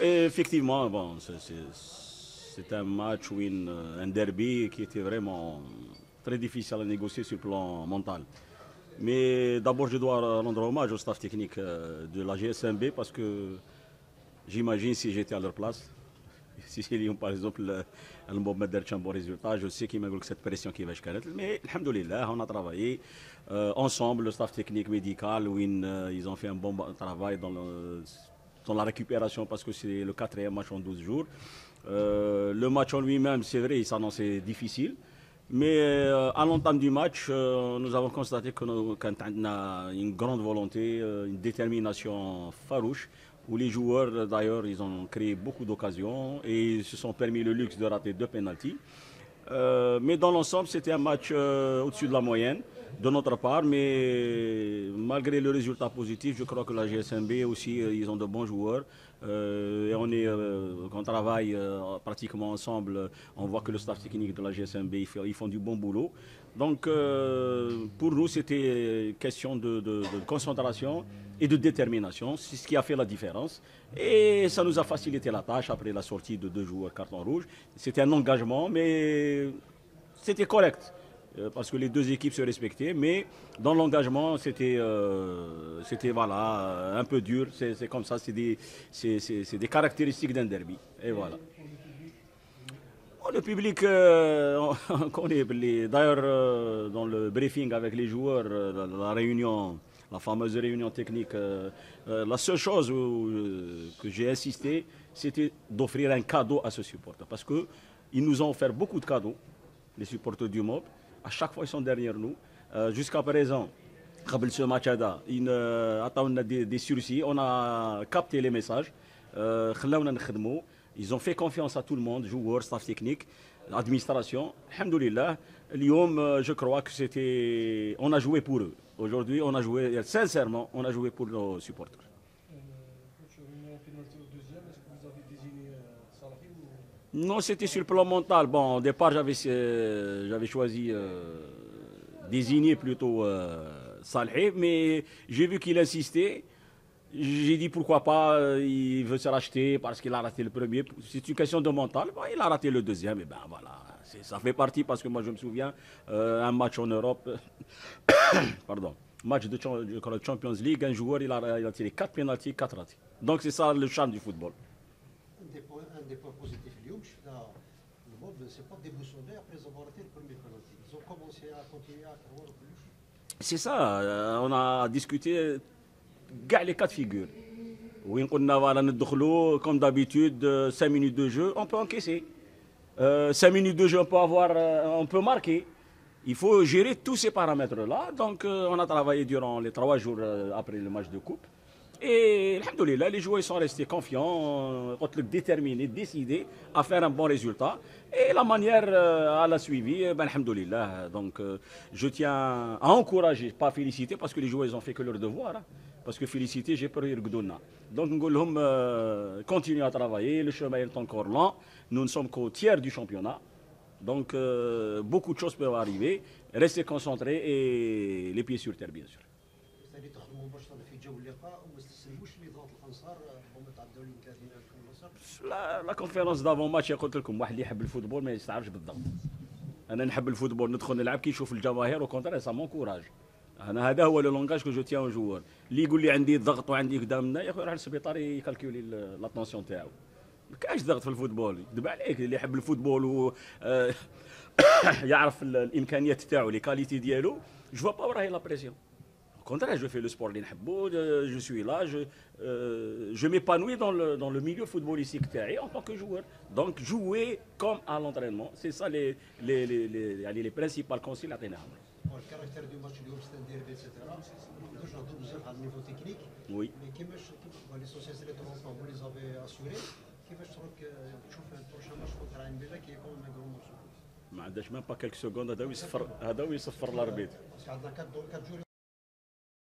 Et effectivement, bon, c'est un match ou un derby qui était vraiment très difficile à négocier sur le plan mental. Mais d'abord, je dois rendre hommage au staff technique de la GSMB parce que j'imagine si j'étais à leur place, si Lyon par exemple, le moment de un bon résultat, je sais qu'il m'a que cette pression qui va se connaître. Mais alhamdoulilah, on a travaillé ensemble, le staff technique médical, où ils ont fait un bon travail dans la récupération parce que c'est le quatrième match en 12 jours. Le match en lui-même, c'est vrai, il s'annonçait difficile. Mais à l'entame du match, nous avons constaté qu'on a une grande volonté, une détermination farouche, où les joueurs, d'ailleurs, ils ont créé beaucoup d'occasions et ils se sont permis le luxe de rater 2 pénaltys. Mais dans l'ensemble, c'était un match au-dessus de la moyenne de notre part. Mais malgré le résultat positif, je crois que la GSMB aussi, ils ont de bons joueurs. Et on travaille pratiquement ensemble. On voit que le staff technique de la GSMB, ils font du bon boulot. Donc pour nous, c'était question de concentration et de détermination. C'est ce qui a fait la différence. Et ça nous a facilité la tâche après la sortie de 2 joueurs carton rouge. C'était un engagement, mais c'était correct. Parce que les 2 équipes se respectaient, mais dans l'engagement, c'était voilà, un peu dur. C'est comme ça, c'est des caractéristiques d'un derby. Et voilà. Oh, le public, on connaît. D'ailleurs, dans le briefing avec les joueurs, la réunion, la fameuse réunion technique, la seule chose que j'ai insisté, c'était d'offrir un cadeau à ce supporter. Parce qu'ils nous ont offert beaucoup de cadeaux, les supporters du MOB. À chaque fois, ils sont derrière nous. Jusqu'à présent, après ce match, on a des sursis, on a capté les messages. Ils ont fait confiance à tout le monde, joueurs, staff technique, administration. Alhamdoulilah, je crois que c'était. On a joué pour eux. Aujourd'hui, on a joué, sincèrement, on a joué pour nos supporters. Non, c'était sur le plan mental. Bon, au départ, j'avais choisi désigner plutôt Saleh, mais j'ai vu qu'il insistait. J'ai dit pourquoi pas, il veut se racheter parce qu'il a raté le premier. C'est une question de mental. Bon, il a raté le deuxième, et ben voilà. Ça fait partie parce que moi je me souviens, un match en Europe, pardon, match de Champions League, un joueur il a tiré 4 pénaltys, 4 ratés. Donc c'est ça le charme du football. Un des points positifs, Lyon, le MOB ne s'est pas déboussolé après avoir raté le premier penalty. Ils ont commencé à continuer à croire au plus. C'est ça, on a discuté les 4 figures. Oui, comme d'habitude, 5 minutes de jeu, on peut encaisser. 5 minutes de jeu, on peut marquer. Il faut gérer tous ces paramètres-là. Donc, on a travaillé durant les 3 jours après le match de coupe. Et alhamdoulilah, les joueurs sont restés confiants, déterminés, décidés à faire un bon résultat. Et la manière à la suivi, alhamdoulilah. Donc je tiens à encourager, pas féliciter, parce que les joueurs ont fait que leur devoir. Hein. Parce que féliciter, j'ai peur de Gdouna. Donc nous continuez à travailler, le chemin est encore lent. Nous ne sommes qu'au tiers du championnat. Donc beaucoup de choses peuvent arriver. Restez concentrés et les pieds sur terre, bien sûr. La conférence d'avant-match قلت لكم واحد اللي يحب الفوتبول ما يستعرفش بالضغط. انا نحب الفوتبول ندخل نلعب كي نشوف الجماهير وكونتر سا مون كوراج. انا هذا هو لو لونغاج كو جو تيان او جوور اللي يقول لي عندي ضغط وعندي قدامنا يا اخويا روح للسبيطار يكالكولي لاتونسيون تاعو. ما كاينش ضغط في الفوتبول يكذب عليك اللي يحب الفوتبول و يعرف الامكانيات تاعو لي كاليتي ديالو جو فوا با وراهي لا بريسيون. Contraire, je fais le sport je suis là, je m'épanouis dans le milieu footballistique en tant que joueur. Donc jouer comme à l'entraînement, c'est ça les principales conseils à tenir. Le caractère du match, c'est un derby, etc. Nous avons un niveau technique. Oui. Mais l'essentiel, c'est les 3 points, vous les avez assurés. كيفاش تروك تشوف البروشان ماتش كونتر عين بيلا كي يكون ان غرو ماتش؟ ما عندهاش même pas quelques secondes هذا ويصفر الاربيت. عندنا 4 جوري